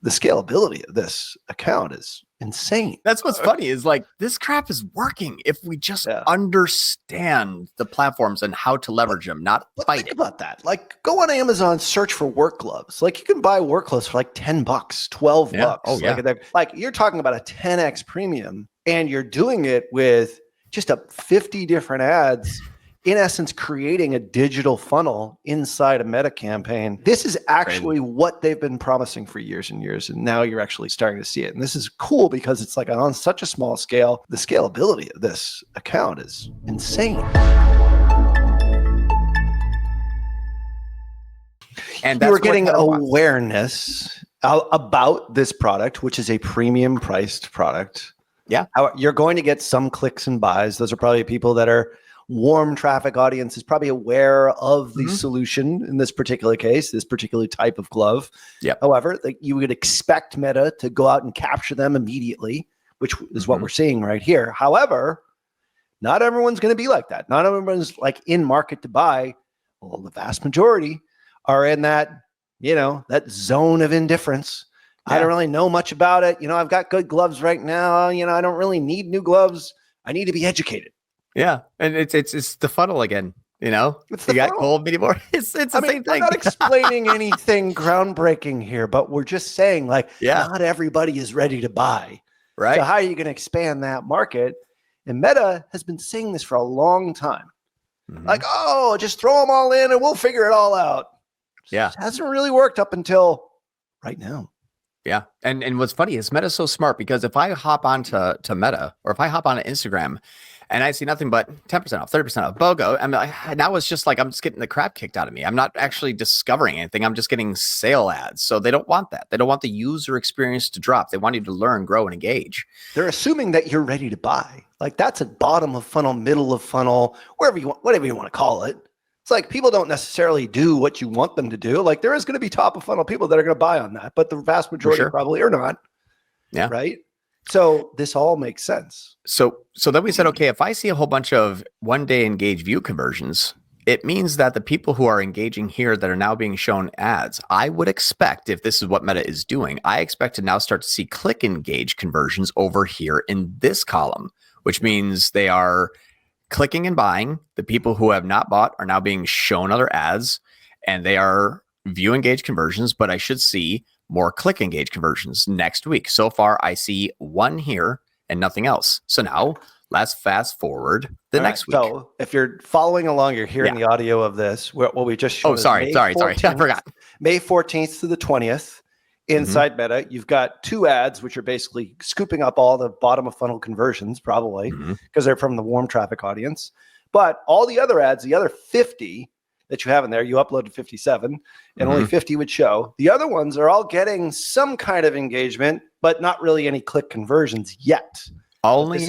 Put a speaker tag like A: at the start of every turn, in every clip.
A: the scalability of this account is insane.
B: That's what's funny is like this crap is working if we just understand the platforms and how to leverage them, not fight
A: think about that. Like, go on Amazon, search for work gloves. Like, you can buy work gloves for like $10, $12.
B: Oh, yeah.
A: Like you're talking about a 10x premium, and you're doing it with just 50 different ads, in essence, creating a digital funnel inside a Meta campaign. This is actually what they've been promising for years and years. And now you're actually starting to see it. And this is cool because it's like on such a small scale. The scalability of this account is insane. And you were getting awareness about this product, which is a premium priced product.
B: Yeah.
A: You're going to get some clicks and buys. Those are probably people that are warm traffic audience is probably aware of the solution in this particular case, this particular type of glove.
B: Yep.
A: However, like you would expect Meta to go out and capture them immediately, which is what we're seeing right here. However, not everyone's going to be like that. Not everyone's like in market to buy. Well, the vast majority are in that, that zone of indifference. Yeah. I don't really know much about it. I've got good gloves right now. I don't really need new gloves. I need to be educated.
B: Yeah, and it's the funnel again.
A: It's the
B: got cold medium. It's the same thing.
A: We're not explaining anything groundbreaking here, but we're just saying not everybody is ready to buy.
B: Right.
A: So how are you going to expand that market? And Meta has been saying this for a long time. Like, just throw them all in and we'll figure it all out.
B: Yeah,
A: it hasn't really worked up until right now.
B: Yeah, and what's funny is Meta's so smart because if I hop onto Meta or if I hop onto Instagram and I see nothing but 10% off, 30% off, BOGO, now it's just like I'm just getting the crap kicked out of me. I'm not actually discovering anything. I'm just getting sale ads. So they don't want that. They don't want the user experience to drop. They want you to learn, grow, and engage.
A: They're assuming that you're ready to buy. Like that's a bottom of funnel, middle of funnel, whatever you want to call it. It's like people don't necessarily do what you want them to do. Like there is going to be top of funnel people that are going to buy on that, but the vast majority probably are not.
B: Yeah.
A: Right. So this all makes sense.
B: So then we said, okay, if I see a whole bunch of 1-day engage view conversions, it means that the people who are engaging here that are now being shown ads, I would expect, if this is what Meta is doing, I expect to now start to see click engage conversions over here in this column, which means they are clicking and buying. The people who have not bought are now being shown other ads, and they are view engage conversions, but I should see more click engage conversions next week. So far, I see one here and nothing else. So now let's fast forward the next week.
A: So if you're following along, you're hearing the audio of this. What we just showed.
B: Oh, sorry. I forgot.
A: May 14th to the 20th inside Meta. You've got two ads, which are basically scooping up all the bottom of funnel conversions, probably because they're from the warm traffic audience. But all the other ads, the other 50 that you have in there, you uploaded 57 and only 50 would show. The other ones are all getting some kind of engagement, but not really any click conversions yet.
B: Only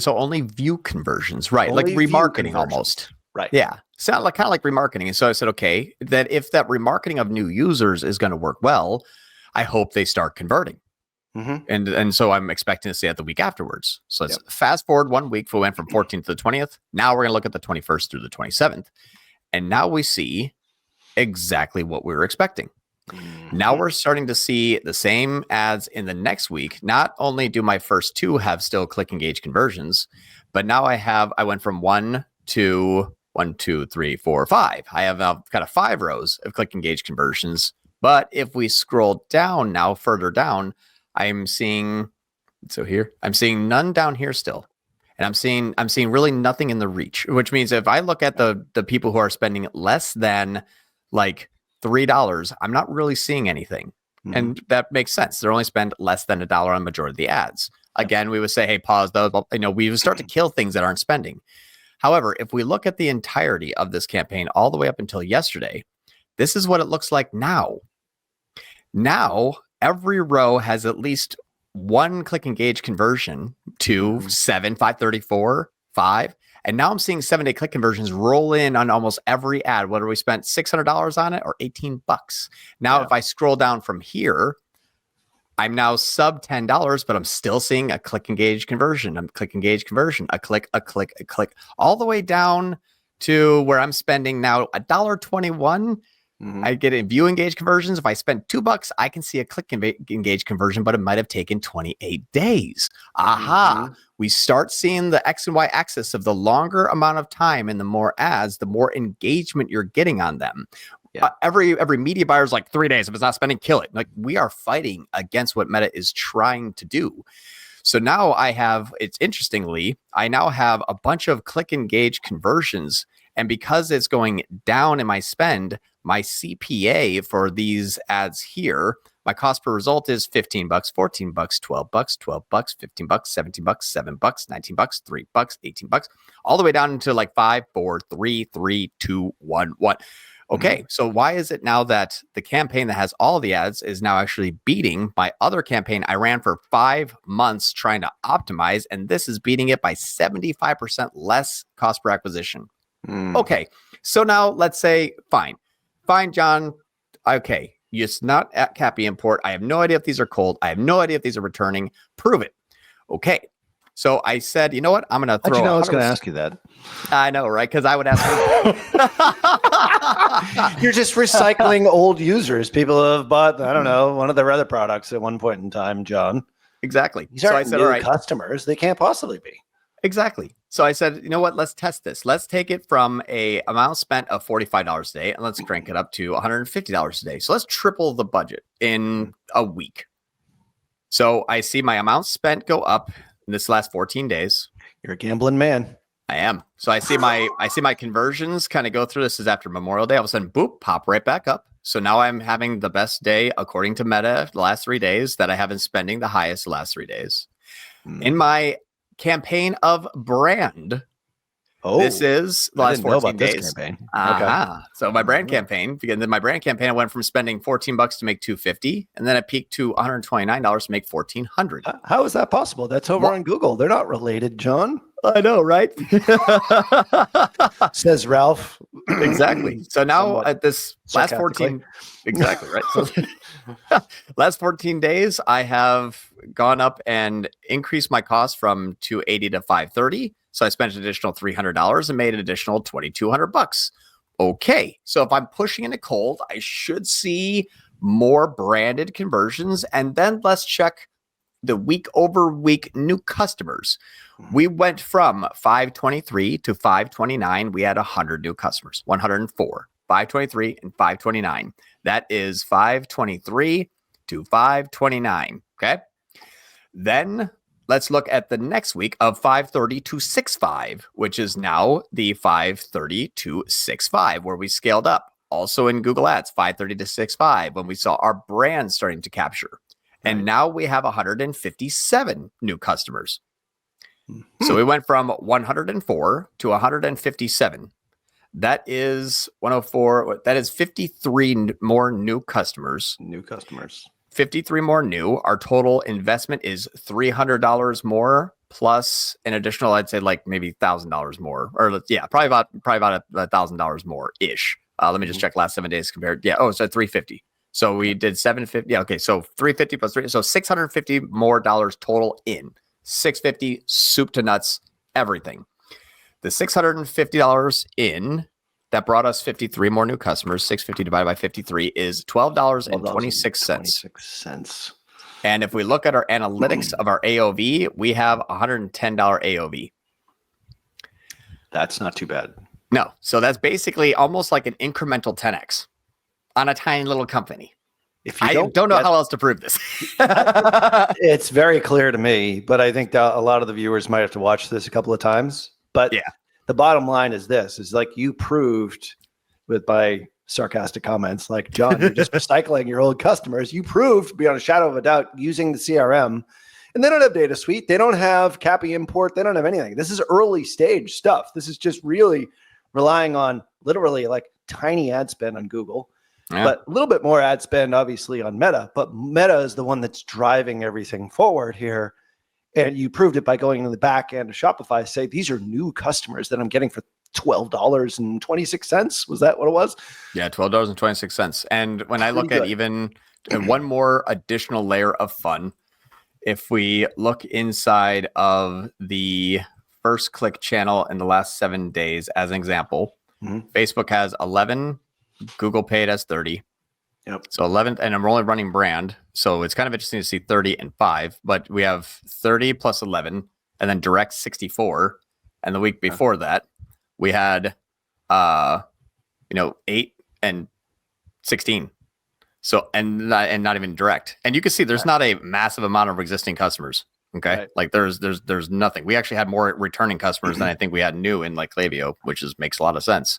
B: only view conversions, right? Like remarketing almost.
A: Right.
B: Yeah. Sound like kind of like remarketing. And so I said, okay, that if that remarketing of new users is going to work well, I hope they start converting. And so I'm expecting to see it the week afterwards. So let's fast forward 1 week. We went from 14th to the 20th. Now we're going to look at the 21st through the 27th. And now we see exactly what we were expecting. Now we're starting to see the same ads in the next week. Not only do my first two have still click engage conversions, but now I went from 1 to 1, 2, 3, 4, 5. I have now kind of 5 rows of click engage conversions. But if we scroll down now, further down, I'm seeing none down here still. And I'm seeing really nothing in the reach, which means if I look at the people who are spending less than like $3, I'm not really seeing anything. And that makes sense. They're only spend less than $1 on the majority of the ads. Again, we would say, hey, pause those. We would start to kill things that aren't spending. However, if we look at the entirety of this campaign all the way up until yesterday, this is what it looks like now. Now, every row has at least one click engage conversion to 7, 534, 5. And now I'm seeing 7-day click conversions roll in on almost every ad, whether we spent $600 on it or $18. Now, if I scroll down from here, I'm now sub $10, but I'm still seeing a click engage conversion, a click, all the way down to where I'm spending now $1.21 I get a view engage conversions. If I spend $2, I can see a click engage conversion, but it might have taken 28 days. Aha. We start seeing the X and Y axis of the longer amount of time and the more ads, the more engagement you're getting on them. Yeah. Every media buyer is like 3 days. If it's not spending, kill it. Like, we are fighting against what Meta is trying to do. So now I now have a bunch of click engage conversions. And because it's going down in my spend, my CPA for these ads here, my cost per result is $15, $14, $12, $12, $15, $17, $7, $19, $3, $18, all the way down into like 5, 4, 3, 3, 2, 1, 1. Okay, so why is it now that the campaign that has all the ads is now actually beating my other campaign I ran for 5 months trying to optimize, and this is beating it by 75% less cost per acquisition? Okay, so now let's say, fine, John. Okay, it's not at Cappy Import. I have no idea if these are cold. I have no idea if these are returning. Prove it. Okay, so I said, you know what? I'm going to throw.
A: How'd you know I was going to ask you that?
B: I know, right? Because I would ask.
A: You're just recycling old users. People have bought, I don't know, one of their other products at one point in time, John.
B: Exactly.
A: These aren't new customers. They can't possibly be.
B: Exactly. So I said, you know what? Let's test this. Let's take it from a amount spent of $45 a day, and let's crank it up to $150 a day. So let's triple the budget in a week. So I see my amount spent go up in this last 14 days.
A: You're a gambling man.
B: I am. So I see my conversions kind of go through. This is after Memorial Day. All of a sudden, boop, pop right back up. So now I'm having the best day, according to Meta, the last 3 days, that I have been spending the highest the last 3 days. In my campaign of brand, this is the last 14 days.
A: Okay.
B: So my brand campaign, because my brand campaign, I went from spending $14 to make $250, and then it peaked to $129 to make $1,400.
A: How is that possible? That's over on Google. They're not related, John.
B: I know, right?
A: Says Ralph.
B: Exactly. So now at this last 14, exactly, right? So last 14 days, I have gone up and increased my cost from $280 to $530. So I spent an additional $300 and made an additional $2,200. Okay. So if I'm pushing into cold, I should see more branded conversions. And then let's check the week over week new customers. We went from 523 to 529. We had 100 new customers, 104, 523 and 529. That is 523 to 529. Okay. Then let's look at the next week of 530 to 65, which is now the 530 to 65, where we scaled up. Also in Google Ads, 530 to 65, when we saw our brand starting to capture. And now we have 157 new customers. So we went from 104 to 157. That is 104. That is 53 more new customers. 53 more new. Our total investment is $300 more plus an additional, I'd say like maybe $1,000 more, or yeah, probably about $1,000 more ish. Let me just check last 7 days compared. Yeah. Oh, so 350. So we did 750. Yeah. Okay. So 350 plus 3. So $650 more dollars total in 650 soup to nuts, everything. The $650 in that brought us 53 more new customers. 650 divided by 53 is $12.26. And if we look at our analytics of our AOV, we have $110 AOV.
A: That's not too bad.
B: No. So that's basically almost like an incremental 10x on a tiny little company.
A: If you
B: I don't know how else to prove this.
A: It's very clear to me, but I think a lot of the viewers might have to watch this a couple of times. But yeah, the bottom line is this, is like you proved with my sarcastic comments, like, John, you're just recycling your old customers. You proved beyond a shadow of a doubt using the CRM, and they don't have data suite. They don't have Cappy Import. They don't have anything. This is early stage stuff. This is just really relying on literally like tiny ad spend on Google. Yeah. But a little bit more ad spend, obviously, on Meta. But Meta is the one that's driving everything forward here. And you proved it by going into the back end of Shopify, say, these are new customers that I'm getting for $12.26. Was that what it was?
B: Yeah, $12.26. And when I look at even one more additional layer of fun, if we look inside of the first click channel in the last 7 days, as an example, Facebook has 11 Google paid has 30.
A: Yep.
B: So 11, and I'm only running brand. So it's kind of interesting to see 30 and 5, but we have 30 plus 11 and then direct 64. And the week before that, we had, 8 and 16. So, and not even direct. And you can see there's not a massive amount of existing customers. Okay.
A: Right.
B: Like there's nothing. We actually had more returning customers than I think we had new in like Klaviyo, which makes a lot of sense.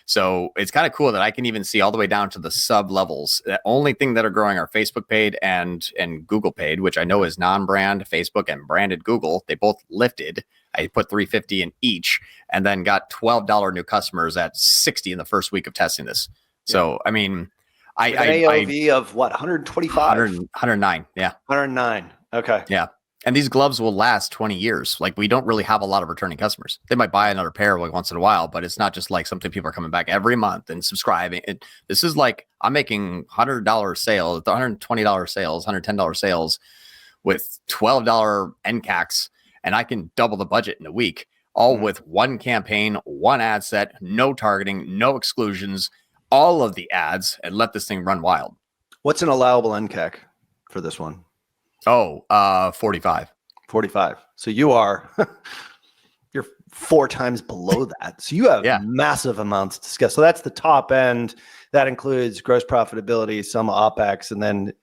B: So it's kind of cool that I can even see all the way down to the sub levels. The only thing that are growing are Facebook paid and Google paid, which I know is non-brand Facebook and branded Google. They both lifted. I put $350 in each and then got $12 new customers at 60 in the first week of testing this. So, I mean,
A: An AOV of what, 125?
B: 109. Yeah.
A: 109. Okay.
B: Yeah. And these gloves will last 20 years. Like we don't really have a lot of returning customers. They might buy another pair like once in a while, but it's not just like something people are coming back every month and subscribing. This is like I'm making $100 sales, $120 sales, $110 sales with $12 NCACs, and I can double the budget in a week, all with one campaign, one ad set, no targeting, no exclusions, all of the ads, and let this thing run wild.
A: What's an allowable NCAC for this one?
B: 45.
A: 45. So you're 4 times below that. So you have massive amounts to scale. So that's the top end. That includes gross profitability, some OpEx, and then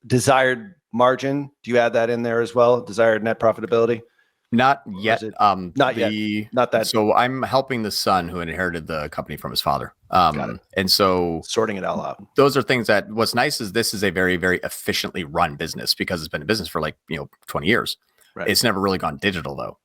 A: desired margin. Do you add that in there as well? Desired net profitability?
B: Not yet.
A: Not yet. Not that.
B: So I'm helping the son who inherited the company from his father. And so
A: sorting it all out.
B: Those are things that what's nice is this is a very, very efficiently run business because it's been in business for 20 years. Right. It's never really gone digital though.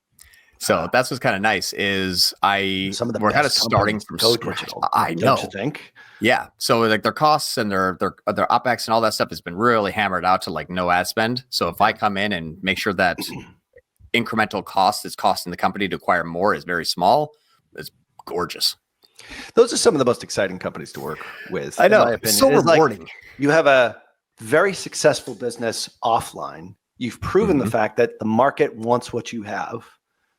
B: So that's what's kind of nice is we're kind of starting from scratch. I know.
A: Don't you think?
B: Yeah. So like their costs and their OpEx and all that stuff has been really hammered out to like no ad spend. So if I come in and make sure that incremental cost is costing the company to acquire more is very small, it's gorgeous.
A: Those are some of the most exciting companies to work with.
B: I know. It's so rewarding.
A: Like you have a very successful business offline. You've proven the fact that the market wants what you have.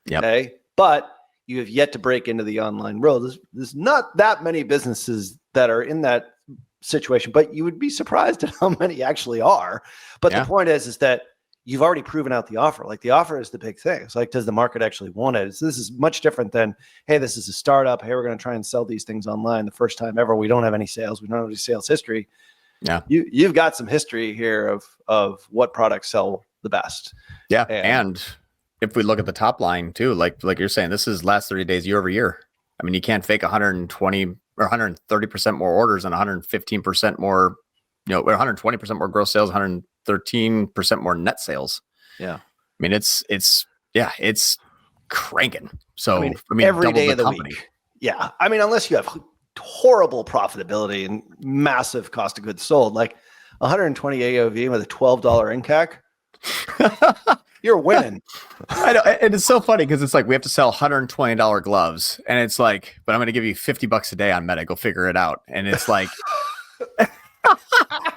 B: Yep.
A: Okay. But you have yet to break into the online world. There's not that many businesses that are in that situation, but you would be surprised at how many actually are. But the point is that you've already proven out the offer. Like the offer is the big thing. It's like, does the market actually want it? So this is much different than, hey, this is a startup. Hey, we're going to try and sell these things online the first time ever. We don't have any sales. We don't have any sales history.
B: Yeah.
A: You've got some history here of what products sell the best.
B: Yeah. And if we look at the top line too, like you're saying, this is last 30 days year over year. I mean, you can't fake 120 or 130% more orders and 115% more, or 120% more gross sales, 113% more net sales.
A: Yeah.
B: I mean, it's cranking. So I mean
A: every day of the week. Yeah. I mean, unless you have horrible profitability and massive cost of goods sold, like 120 AOV with a $12 NCAC, you're winning.
B: I know. And it's so funny because it's like we have to sell $120 gloves and it's like, but I'm going to give you $50 a day on Meta. Go figure it out. And it's like,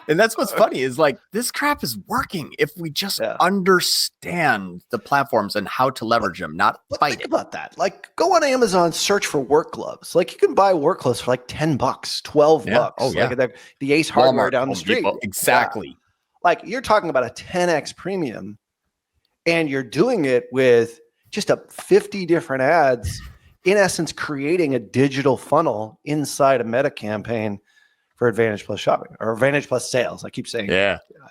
B: and that's what's funny is like this crap is working if we just understand the platforms and how to leverage them, not fight
A: think about that. Like go on Amazon, search for work gloves. Like you can buy work gloves for like $10, $12.
B: Oh yeah.
A: Like the Ace Hardware
B: Walmart,
A: down the street.
B: Depot. Exactly.
A: Yeah. Like you're talking about a 10x premium and you're doing it with just 50 different ads, in essence, creating a digital funnel inside a Meta campaign for Advantage Plus shopping or Advantage Plus sales. I keep saying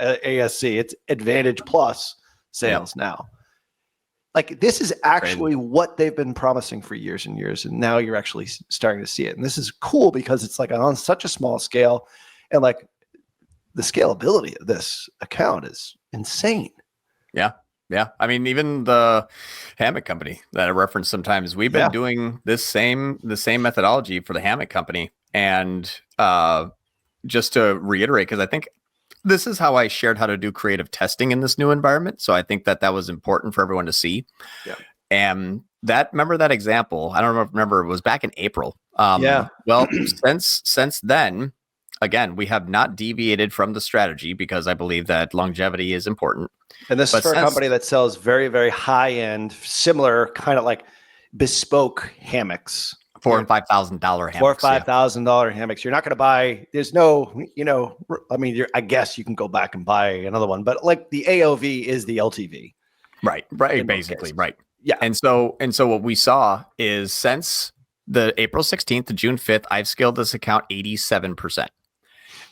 A: ASC. It's Advantage Plus sales now. Like this is actually what they've been promising for years and years. And now you're actually starting to see it. And this is cool because it's like on such a small scale and like the scalability of this account is insane.
B: Yeah. Yeah. I mean, even the hammock company that I reference sometimes, we've been doing the same methodology for the hammock company. And just to reiterate, because I think this is how I shared how to do creative testing in this new environment. So I think that was important for everyone to see. Yeah. And remember that example? I don't remember. It was back in April. Well, since then, again, we have not deviated from the strategy because I believe that longevity is important.
A: And this is for a company that sells very, very high end, similar kind of like bespoke hammocks.
B: $4,000 and $5,000 hammocks.
A: $4,000 or $5,000 hammocks. You're not going to buy. There's no, I mean, I guess you can go back and buy another one, but like the AOV is the LTV.
B: Right. Basically, right.
A: Yeah.
B: And so what we saw is since the April 16th to June 5th, I've scaled this account 87%.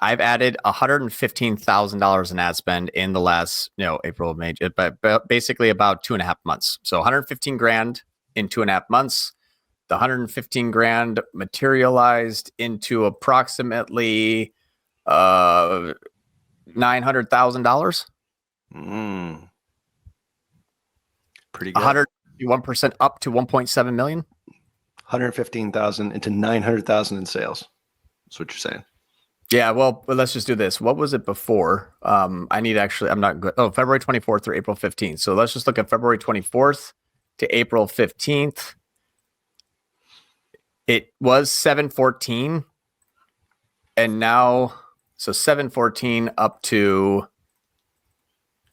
B: I've added $115,000 in ad spend in the last, April, May, but basically about 2.5 months. So 115 grand in 2.5 months. The 115 grand materialized into approximately $900,000.
A: Pretty good.
B: 101% up to 1.7 million.
A: 115,000 into 900,000 in sales. That's what you're saying.
B: Yeah, well, let's just do this. What was it before? I'm not good. Oh, February 24th through April 15th. So let's just look at February 24th to April 15th. It was 714. And now, so 714 up to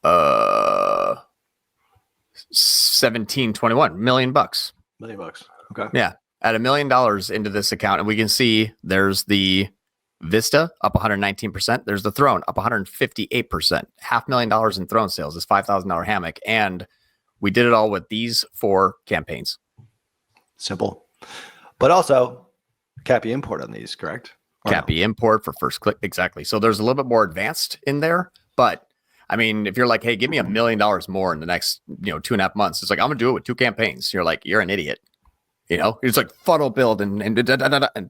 B: 1721 $1 million.
A: $1 million. Okay.
B: Yeah. At $1 million into this account. And we can see there's the Vista up 119%. There's the Throne up 158%. $500,000 in Throne sales. This $5,000 hammock. And we did it all with these 4 campaigns.
A: Simple. But also, Cappy import on these, correct?
B: Cappy import for first click. Exactly. So there's a little bit more advanced in there. But I mean, if you're like, hey, give me $1 million more in the next 2.5 months, it's like, I'm going to do it with 2 campaigns. You're like, you're an idiot. It's like funnel build and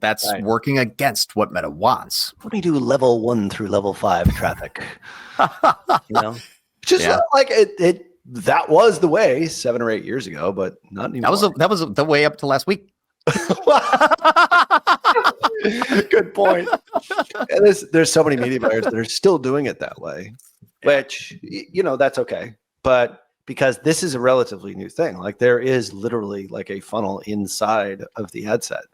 B: that's working against what Meta wants.
A: Let me do level 1 through level 5 traffic. Just like it. That was the way 7 or 8 years ago, but not anymore.
B: That was the way up to last week.
A: Good point. And there's so many media buyers that are still doing it that way, which that's okay. But because this is a relatively new thing, like there is literally like a funnel inside of the ad set.